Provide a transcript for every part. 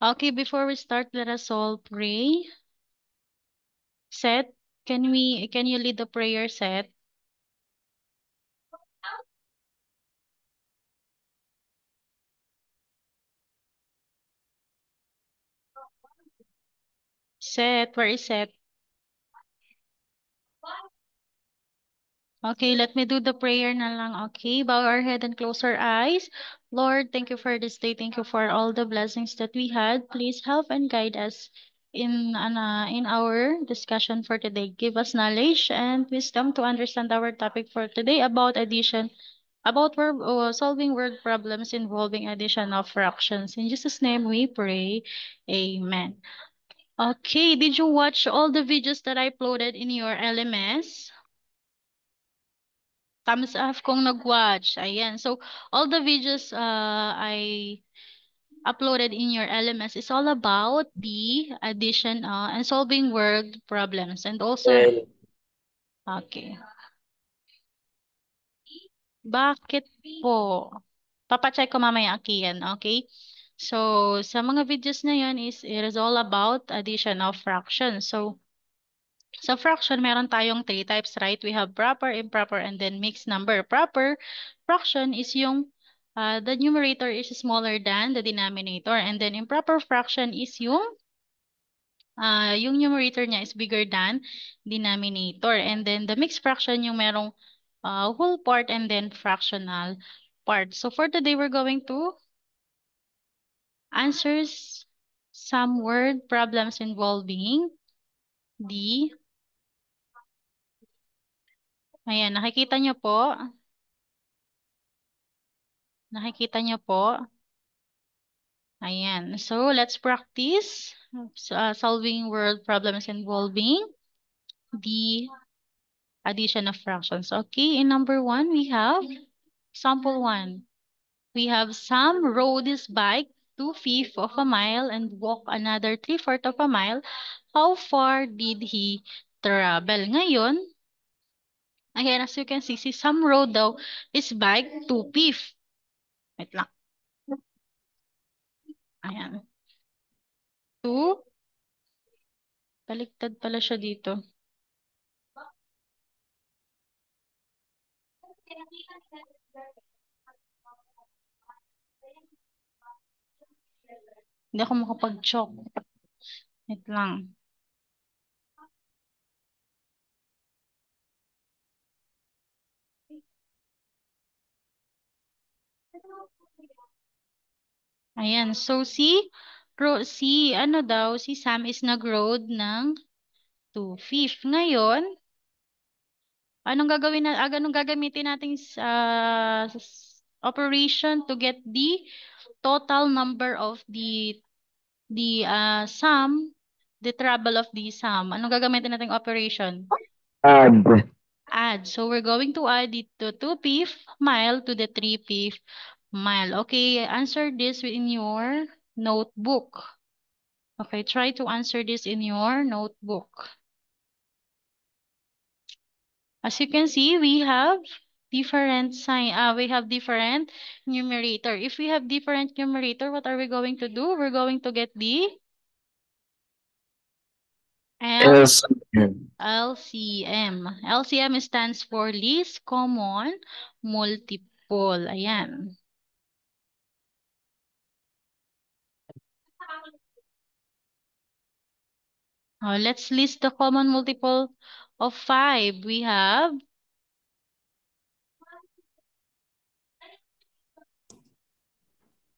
Okay, before we start, let us all pray. Seth, can you lead the prayer, Seth? Seth, where is Seth? Okay, let me do the prayer na lang. Okay, bow our head and close our eyes. Lord, thank you for this day. Thank you for all the blessings that we had. Please help and guide us in our discussion for today. Give us knowledge and wisdom to understand our topic for today about addition, about solving word problems involving addition of fractions. In Jesus' name we pray. Amen. Okay, did you watch all the videos that I uploaded in your LMS? Thumbs up kung nag-watch. Ayan. So, all the videos I uploaded in your LMS is all about the addition and solving word problems. And also, Well, okay. Bakit po? Papacheck ko mamaya, Kian. Okay? So, sa mga videos na yun it is all about addition of fractions. So, sa fraction, meron tayong three types, right? We have proper, improper, and then mixed number. Proper fraction is yung the numerator is smaller than the denominator. And then improper fraction is yung numerator niya is bigger than denominator. And then the mixed fraction yung merong whole part and then fractional part. So for today, we're going to answer some word problems involving the, ayan, nakikita nyo po? Nakikita nyo po? Ayan. So, let's practice solving word problems involving the addition of fractions. Okay, in number one, we have sample one. We have Sam rode his bike 2/5 of a mile and walk another 3/4 of a mile. How far did he travel? Ngayon, ayan, as you can see, si Sam rode daw his bike 2/5. Wait lang. Ayan. 2. Baliktad pala siya dito. Hindi ako makapag-chalk. Wait lang. Ayan. So, si Sam is nag-road ng 2/5. Ngayon, anong gagamitin natin sa operation to get the total number of the sum, the treble of the sum? Anong gagamitin nating operation? add. Add. So we're going to add it to 2/5 mile to the 3/5 mile. Okay, answer this in your notebook. Okay, try to answer this in your notebook. As you can see, we have different we have different numerator. If we have different numerator, what are we going to do? We're going to get the L LCM. LCM. LCM stands for least common multiple. Ayan. Let's list the common multiple of 5. We have,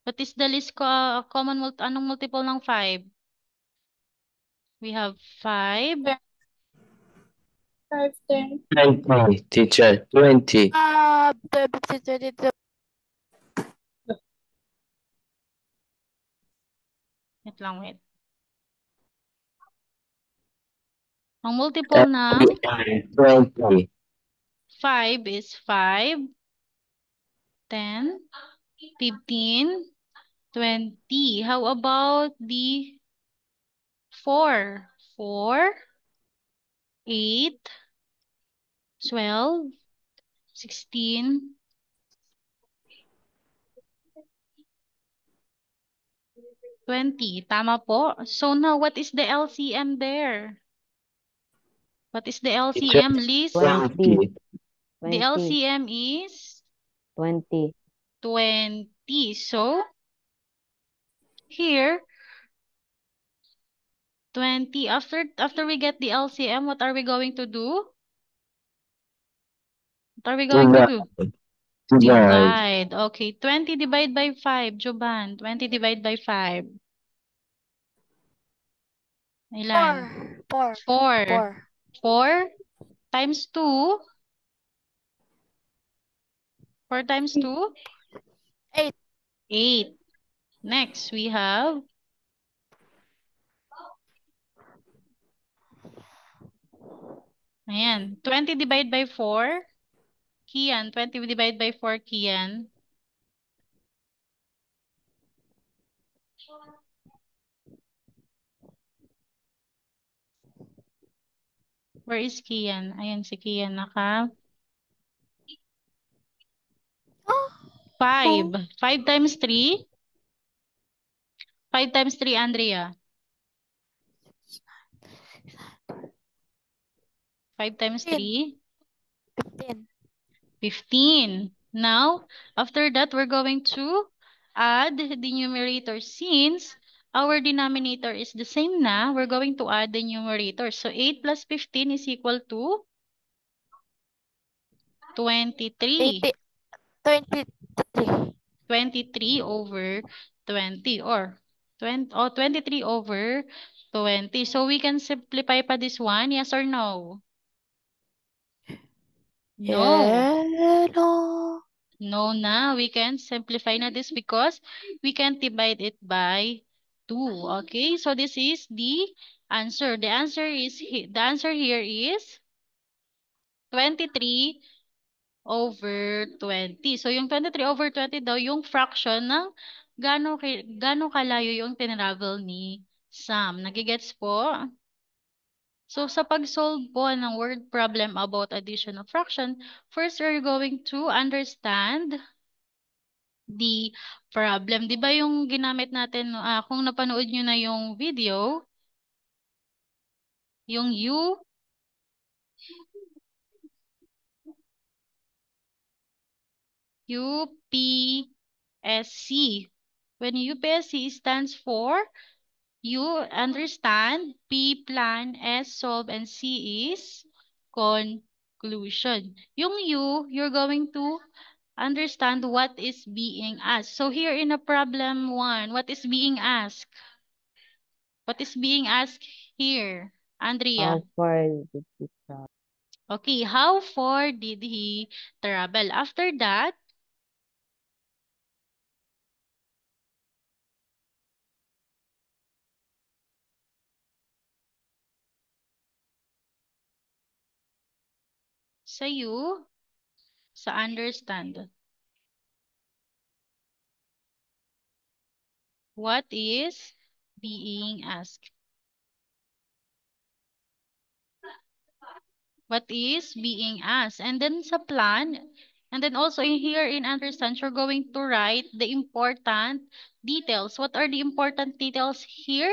what is the least anong multiple ng 5? We have 5. 5, 10. 20, teacher. 20. 50, 22. Wait lang, wait. Ang multiple ng 20. 5 is 5, 10, 15, 20. How about the 4? 4, 8, 12, 16, 20. Tama po. So now, what is the LCM there? What is the Teacher, LCM list? 20. The 20. LCM is 20. 20. So, here, 20. After we get the LCM, what are we going to do? What are we going to do? Divide. Divide. Okay, 20 divided by 5, Joban. 20 divided by 5. Ilan? 4. 4. 4 times 2. 4 times 2? 8. 8. Next, we have ayan, 20 divided by 4. Kian, 20 divided by 4, Kian. Where is Kian? Ayan si Kian naka 5. 5 times 3? 5 times 3, Andrea. 5 times 3? 15. 15. Now, after that, we're going to add the numerator. Since our denominator is the same na, we're going to add the numerator. So, 8 plus 15 is equal to 23. 23. 23 over 20 or 23 over 20. So, we can simplify pa this one, yes or no? No. Yeah, no. No na, we can simplify na this because we can divide it by 2. Okay, so this is the answer. The answer here is 23 over 20. So yung 23 over 20 daw yung fraction ng gaano kalayo yung tinravel ni Sam. Nagigets po? So sa pag-solve po ng word problem about addition of fraction, first we're going to understand the problem. 'Di ba yung ginamit natin, kung napanood nyo na yung video, yung UPSC. When UPSC stands for U, understand, P, plan, S, solve, and C is conclusion. Yung U, you're going to understand what is being asked. So here in a problem 1, what is being asked? What is being asked here, Andrea? How far did he travel? Okay, how far did he travel? After that, sa you, sa understand. What is being asked? What is being asked? And then sa plan, and then also in here in understand, you're going to write the important details. What are the important details here?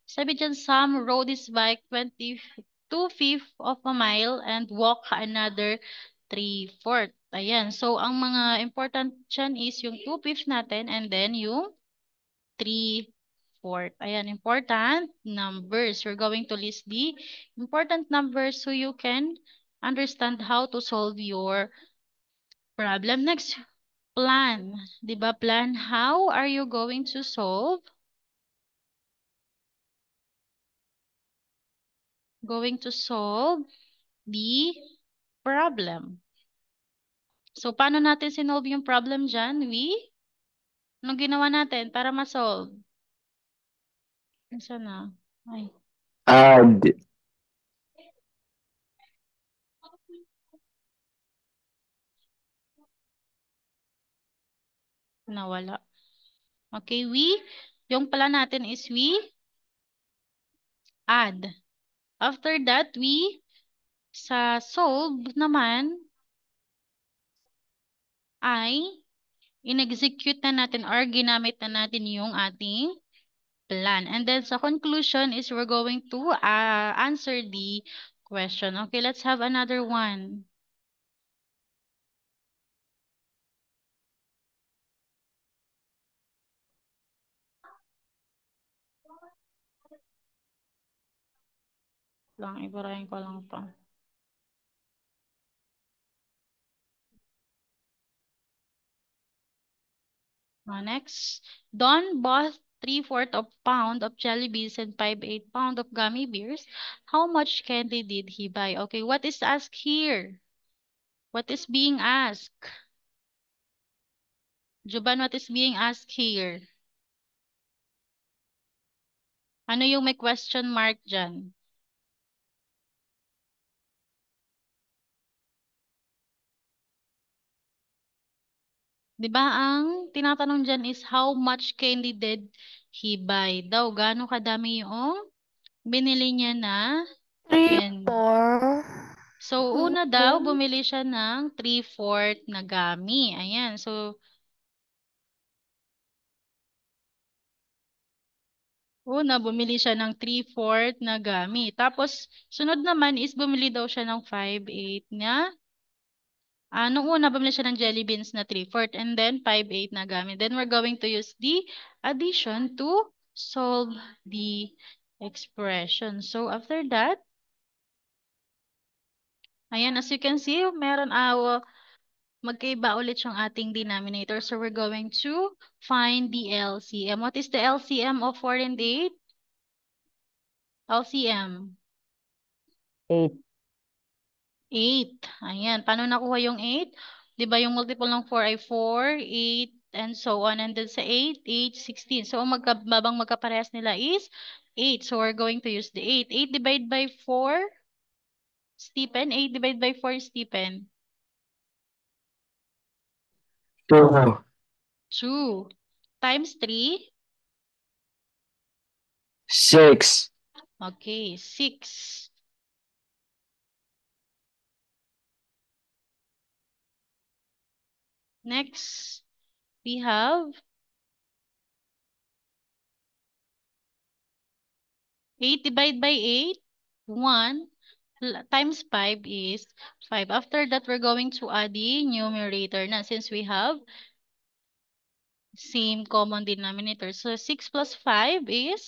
Sabi dyan, Sam rode his bike 2/5 of a mile and walk another 3/4. Ayan. So, ang mga important dyan is yung 2/5 natin and then yung 3/4. Ayan, important numbers. You're going to list the important numbers so you can understand how to solve your problem. Next, plan. Diba plan? How are you going to solve? Going to solve the problem. So, paano natin sinolve yung problem dyan? Anong ginawa natin para ma-solve? Nasaan na? Ay, Add. nawala. Okay, yung pala natin is we add. After that, sa solve naman, ay in-execute na natin or ginamit na natin yung ating plan. And then sa conclusion is we're going to answer the question. Okay, let's have another one. Lang, iburahin ko lang to. Next, Don bought 3/4 of pound of jelly beans and 5/8 pound of gummy bears. How much candy did he buy? Okay, what is asked here? What is being asked? Juban, what is being asked here? Ano yung may question mark dyan? Di ba ang tinatanong dyan is how much candy did he buy daw? Gaano kadami yung binili niya na 3, candy? 4. So, una daw, bumili siya ng 3/4 na gummy. Ayan. So, una, bumili siya ng 3/4 na gummy. Tapos, sunod naman is bumili daw siya ng 5/8 na nung una, bumili siya ng jelly beans na 3/4 and then 5/8 na gummy. Then, we're going to use the addition to solve the expression. So, after that, ayan, as you can see, meron magkaiba ulit yung ating denominator. So, we're going to find the LCM. What is the LCM of 4 and 8? LCM. 8. 8. Ayan. Paano nakuha yung 8? Di ba yung multiple ng 4 ay 4, 8, and so on. And then sa 8, 8, 16. So, ang magkaparehas nila is 8. So, we're going to use the 8. 8 divided by 4, Stephen. 8 divided by 4, Stephen. 2. 2. Times 3. 6. Okay, 6. Next, we have 8 divided by 8, 1 times 5 is 5. After that, we're going to add the numerator na since we have same common denominator. So, 6 plus 5 is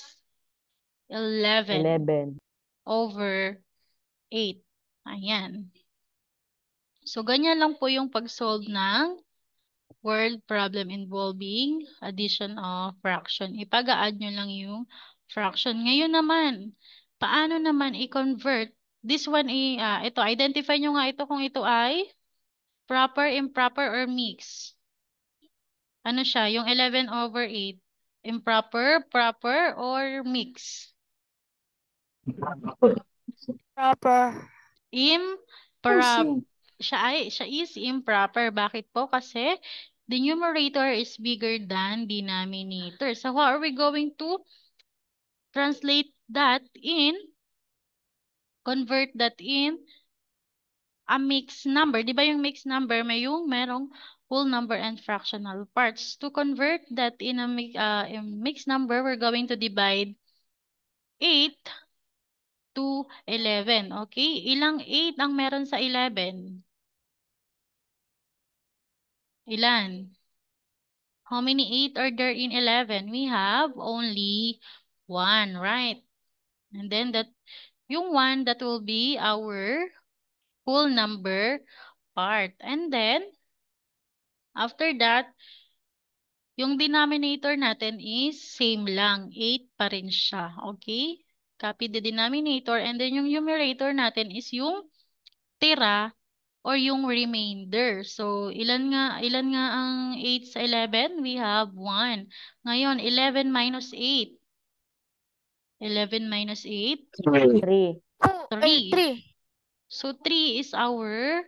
11 11. over 8. Ayan. So, ganyan lang po yung pag-solve ng word problem involving addition of fraction. Ipag-a-add nyo lang yung fraction. Ngayon naman, paano naman i-convert? This one, ito, identify nyo nga ito kung ito ay proper, improper, or mix. Ano siya? Yung 11 over 8. Improper, proper, or mix? Proper. Improper. Siya is improper. Bakit po? Kasi the numerator is bigger than denominator. So how are we going to translate that in, convert that in a mixed number? Di ba yung mixed number, merong whole number and fractional parts. To convert that in a mixed number, we're going to divide 8 to 11. Okay? Ilang 8 ang meron sa 11? Ilan? How many 8 are there in 11? We have only 1, right? And then yung 1, that will be our whole number part. And then, after that, yung denominator natin is same lang. 8 pa rin siya. Okay? Copy the denominator. And then yung numerator natin is yung tira or yung remainder. So, ilan nga ang 8 sa 11? We have 1. Ngayon, 11 minus 8. 11 minus 8? 3. 3. 3. 3. So, 3 is our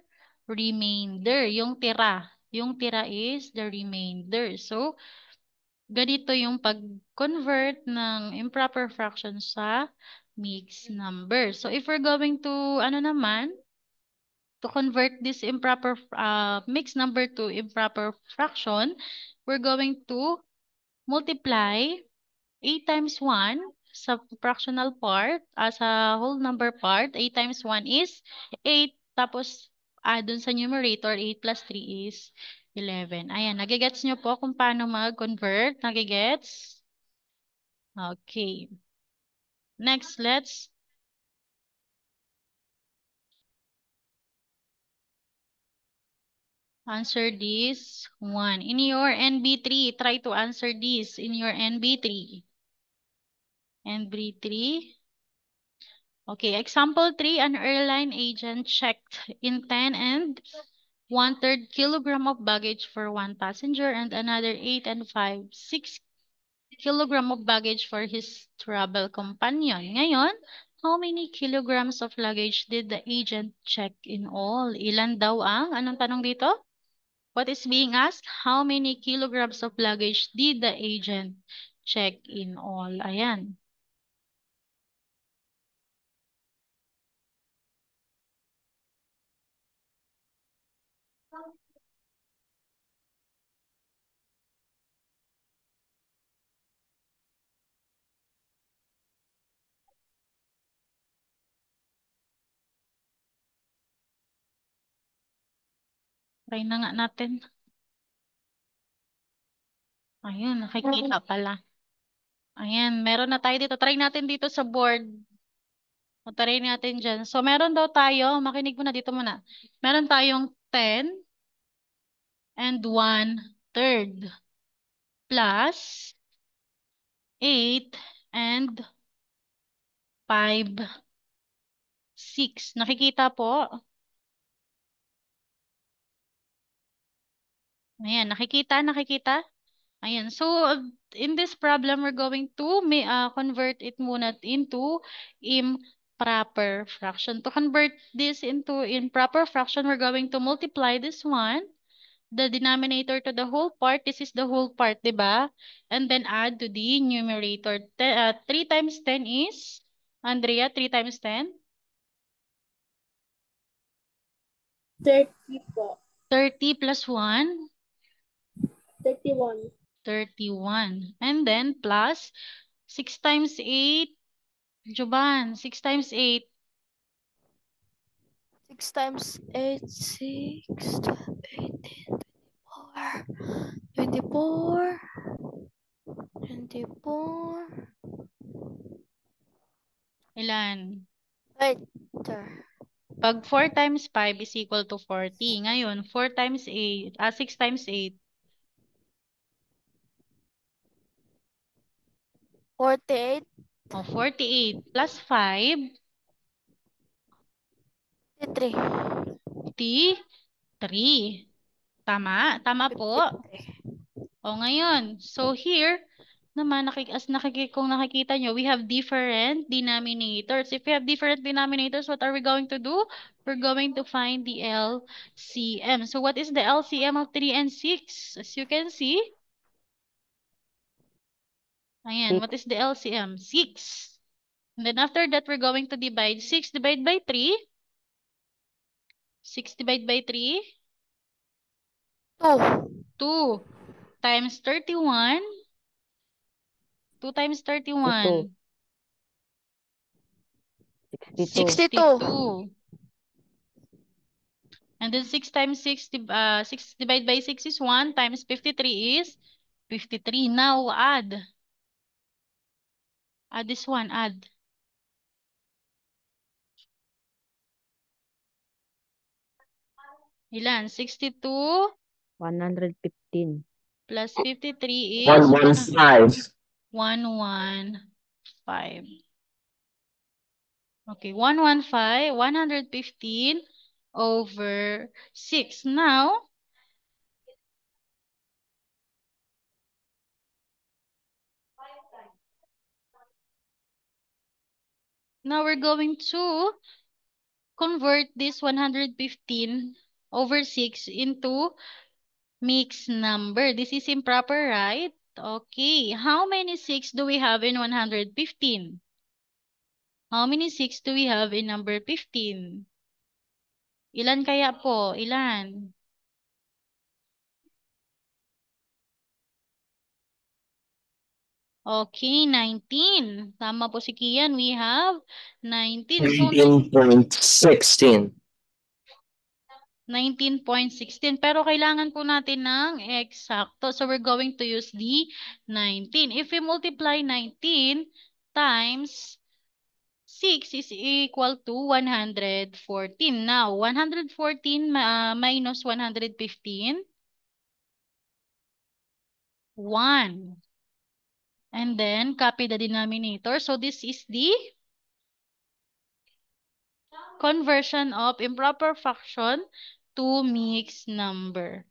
remainder. Yung tira. Yung tira is the remainder. So, ganito yung pag-convert ng improper fraction sa mixed number. So, if we're going to, to convert this improper mixed number to improper fraction, we're going to multiply 8 times 1 sa fractional part, sa whole number part, 8 times 1 is 8. Tapos, dun sa numerator, 8 plus 3 is 11. Ayan, nagigets nyo po kung paano mag-convert? Nagigets? Okay. Next, let's answer this one. In your NB3, try to answer this in your NB3. NB3. Okay, example 3, an airline agent checked in 10 and 1/3 kilogram of baggage for one passenger and another 8 and 6 kilogram of baggage for his travel companion. Ngayon, how many kilograms of luggage did the agent check in all? Ilan daw ang? Anong tanong dito? What is being asked? How many kilograms of luggage did the agent check in all? Ayan. Try na nga natin. Ayun, nakikita pala. Ayan, meron na tayo dito. Try natin dito sa board. O, try natin dyan. So, meron daw tayo, makinig muna dito muna. Meron tayong 10 and 1/3 plus 8 and 6. Nakikita po? Ayan, nakikita? Ayan, so in this problem, we're going to convert it muna into improper fraction. To convert this into improper fraction, we're going to multiply this one, the denominator to the whole part. This is the whole part, diba? And then add to the numerator. 3 times 10 is, Andrea, 3 times 10? 30 po. 30 plus 1? 31. 31. And then plus 6 times 8. Joban, 6 times 8. 6 times 8, 6, 12, 18, 24, 24. Ilan? Wait, sir. Pag 4 times 5 is equal to 40. Ngayon, 4 times 8, 6 times 8. 48, O, 48 plus 5, 53. 53. Tama? Tama po? 53. O, ngayon, so here, naman, kung nakikita nyo, we have different denominators. If we have different denominators, what are we going to do? We're going to find the LCM. So, what is the LCM of 3 and 6? As you can see, ayan, what is the LCM? 6. And then after that, we're going to divide 6 divided by 3. 6 divided by 3. 2. 2 times 31. 2 times 31. 62. 62. And then 6 times 6, 6 divided by 6 is 1 times 53 is 53. Now add. Add this one, add. Ilan? 62 115. plus 53 is 115. 115. Okay, 115, 115 over 6. Now, we're going to convert this 115 over 6 into mixed number. This is improper, right? Okay. How many 6 do we have in 115? How many 6 do we have in number 15? Ilan kaya po? Ilan? . Okay, 19. Tama po si Kian. We have 19. So, 19.16. 19.16. Pero kailangan po natin ng eksakto. So, we're going to use the 19. If we multiply 19 times 6 is equal to 114. Now, 114 minus 115. 1. And then, copy the denominator. So, this is the conversion of improper fraction to mixed number.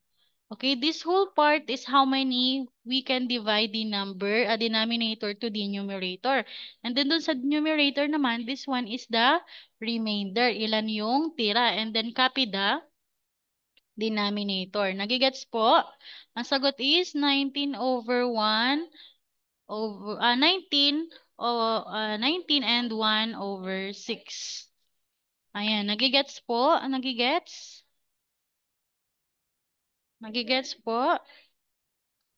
Okay, this whole part is how many we can divide the number, a denominator to the numerator. And then dun sa numerator naman, this one is the remainder. Ilan yung tira. And then copy the denominator. Nagigets po? Ang sagot is 19 over 1 over 19 and 1 over 6. Ayan, nagigets po? Nagigets? Nagigets po?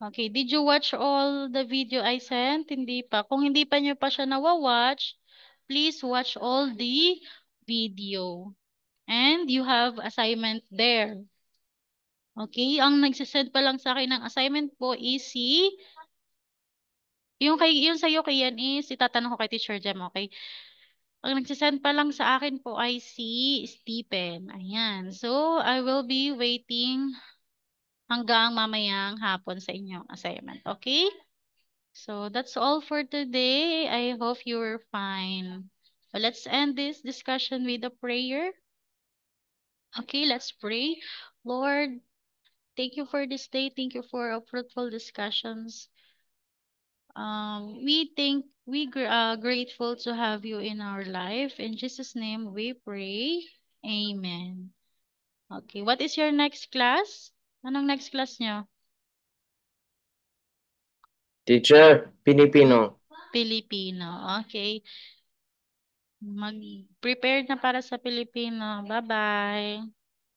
Okay, did you watch all the video I sent? Hindi pa. Kung hindi pa nyo pa siya nawa-watch, please watch all the video. And you have assignment there. Okay, ang nagsisend pa lang sa akin ng assignment po is yung sa'yo Kian is itatanong ko kay Teacher Jem, okay? Ang nagsisend pa lang sa akin po ay si Stephen. Ayan. So, I will be waiting hanggang mamayang hapon sa inyong assignment. Okay? So, that's all for today. I hope you were fine. So, let's end this discussion with a prayer. Okay, let's pray. Lord, thank you for this day. Thank you for our fruitful discussions. Grateful to have you in our life. In Jesus' name we pray. Amen. Okay, what is your next class? Anong next class nyo? Teacher, Pilipino. Filipino. Okay. Mag-prepare na para sa Filipino. Bye-bye.